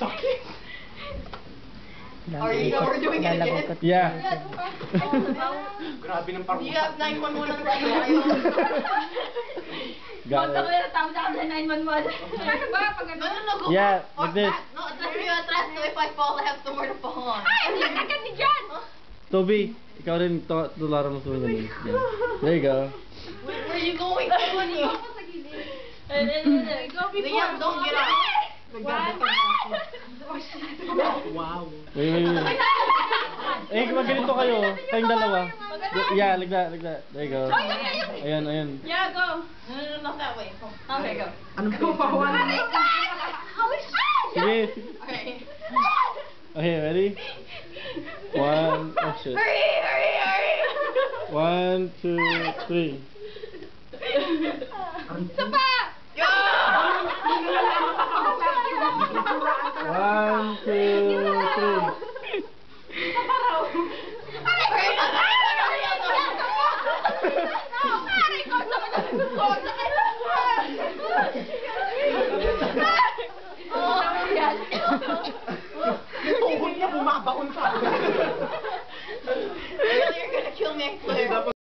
Sakit. Are you doing it again? Yeah. Grabe ng parang. You have 911 on radio. Got it. Tawag sa 911. Ano ba? Pag ano? No, go Yeah, back. like this. No, atras so if I fall, I have somewhere to fall on. Ay, ang agad ni John! Toby, ikaw rin tularan mo sa mga ganun. Yeah. There you go. Where are you going? Funny. Go before. Liam, don't get up. Wow. Wait. Eh, ganito kayo. Kayong dalawa. Yeah, like that. There you go. Ayan. Yeah, go. No, not that way. Come. Okay, go. Anong pinagsasabi? Holy shit! Sige. Okay. Okay, ready? One, oh shit. Hurry! 1, 2, 3. Isa pa! Go! 1, 2, 3. Tuhod niya bumabaon sa akin.